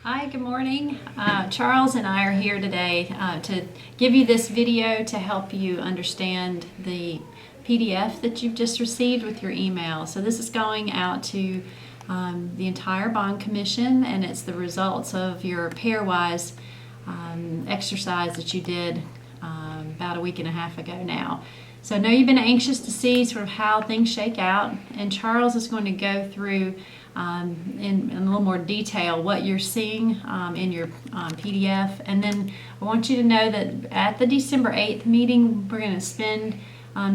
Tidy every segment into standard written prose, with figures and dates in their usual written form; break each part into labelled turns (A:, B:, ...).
A: Hi, good morning. Charles and I are here today to give you this video to help you understand the PDF that you've just received with your email. So this is going out to the entire bond commission, and it's the results of your ParaWise exercise that you did about a week and a half ago now. So I know you've been anxious to see sort of how things shake out, and Charles is going to go through in a little more detail what you're seeing in your PDF. And then I want you to know that at the December 8th meeting, we're going to spend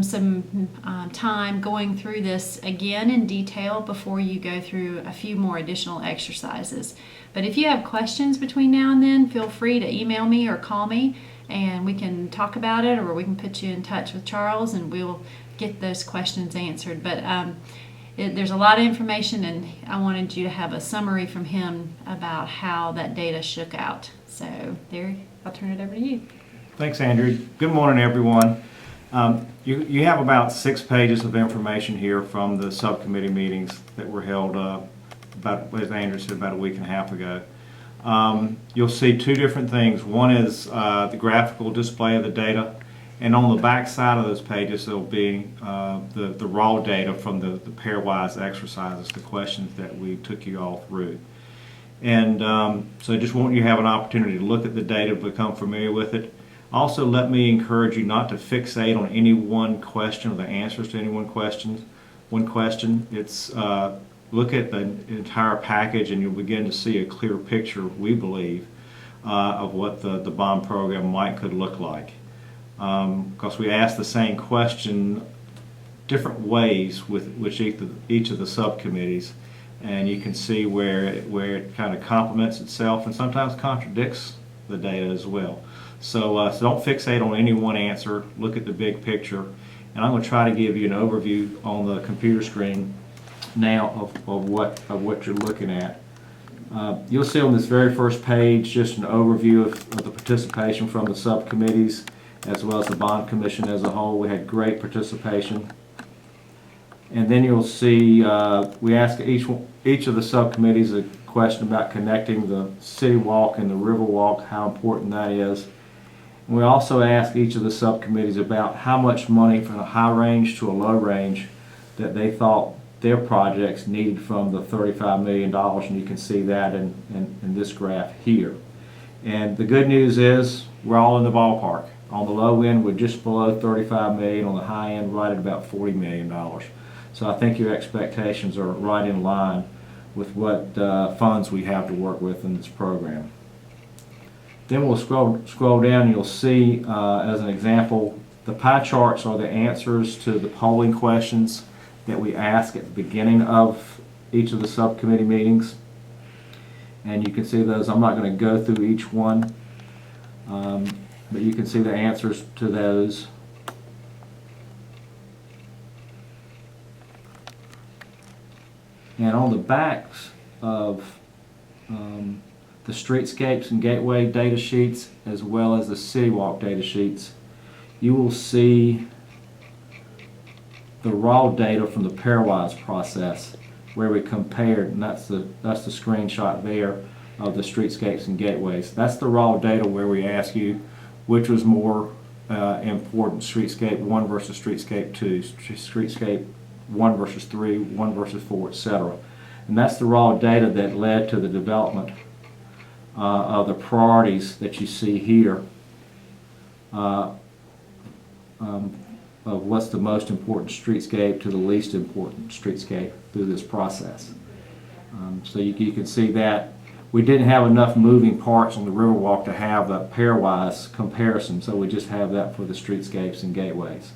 A: some time going through this again in detail before you go through a few more additional exercises. But if you have questions between now and then, feel free to email me or call me, and we can talk about it, or we can put you in touch with Charles and we'll get those questions answered. But there's a lot of information, and I wanted you to have a summary from him about how that data shook out. So there, I'll turn it over to you.
B: Thanks, Andrew. Good morning, everyone. You have about 6 pages of information here from the subcommittee meetings that were held about, as Andrew said, about a week and a half ago. You'll see 2 different things. One is the graphical display of the data, and on the back side of those pages there'll be the raw data from the ParaWise exercises, the questions that we took you all through. And so I just want you to have an opportunity to look at the data, become familiar with it. Also, let me encourage you not to fixate on any one question or the answers to any one question. It's look at the entire package, and you'll begin to see a clear picture, we believe, of what the bond program could look like. Because we asked the same question different ways with each of the subcommittees, and you can see where it kind of complements itself and sometimes contradicts the data as well. So don't fixate on any one answer. Look at the big picture, and I'm going to try to give you an overview on the computer screen now of what you're looking at. You'll see on this very first page just an overview of the participation from the subcommittees as well as the bond commission as a whole. We had great participation. And then you'll see we asked each of the subcommittees a question about connecting the city walk and the river walk, how important that is. And we also asked each of the subcommittees about how much money from a high range to a low range that they thought their projects needed from the $35 million, and you can see that in this graph here. And the good news is we're all in the ballpark. On the low end, we're just below $35 million. On the high end, right at about $40 million. So I think your expectations are right in line with what funds we have to work with in this program. Then we'll scroll down, and you'll see, as an example, the pie charts are the answers to the polling questions that we ask at the beginning of each of the subcommittee meetings. And you can see those. I'm not going to go through each one, but you can see the answers to those. And on the backs of the streetscapes and gateway data sheets, as well as the city walk data sheets, you will see the raw data from the ParaWise process where we compared, and that's the screenshot there of the streetscapes and gateways. That's the raw data where we ask you which was more important, streetscape 1 versus streetscape 2, streetscape 1 versus 3, 1 versus 4, etc. And that's the raw data that led to the development of the priorities that you see here of what's the most important streetscape to the least important streetscape through this process. So you can see that we didn't have enough moving parts on the Riverwalk to have a pairwise comparison, so we just have that for the streetscapes and gateways.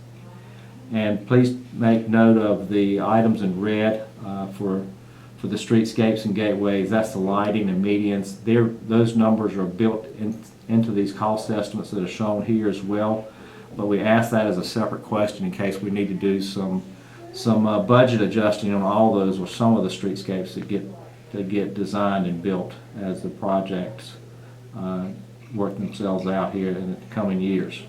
B: And please make note of the items in red for the streetscapes and gateways. That's the lighting and medians. Those numbers are built into these cost estimates that are shown here as well. But we ask that as a separate question in case we need to do some budget adjusting on all those or some of the streetscapes that get designed and built as the projects work themselves out here in the coming years.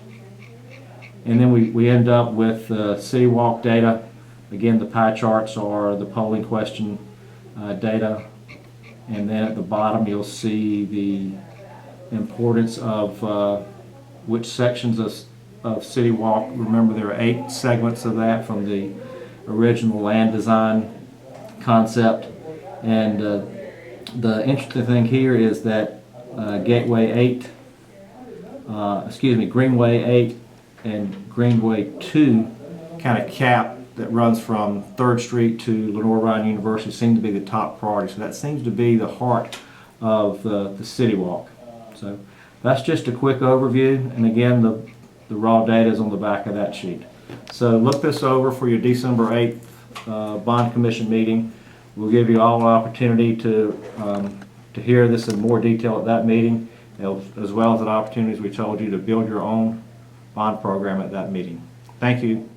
B: And then we end up with city walk data. Again, the pie charts are the polling question data And then at the bottom, you'll see the importance of which sections of City Walk. Remember, there are 8 segments of that from the original land design concept. And the interesting thing here is that Greenway 8 and Greenway 2 kind of cap that runs from 3rd Street to Lenore Ryan University seem to be the top priority. So that seems to be the heart of the City Walk. So that's just a quick overview, and again, the raw data is on the back of that sheet. So look this over for your December 8th Bond Commission meeting. We'll give you all an opportunity to hear this in more detail at that meeting, as well as an opportunity, as we told you, to build your own bond program at that meeting. Thank you.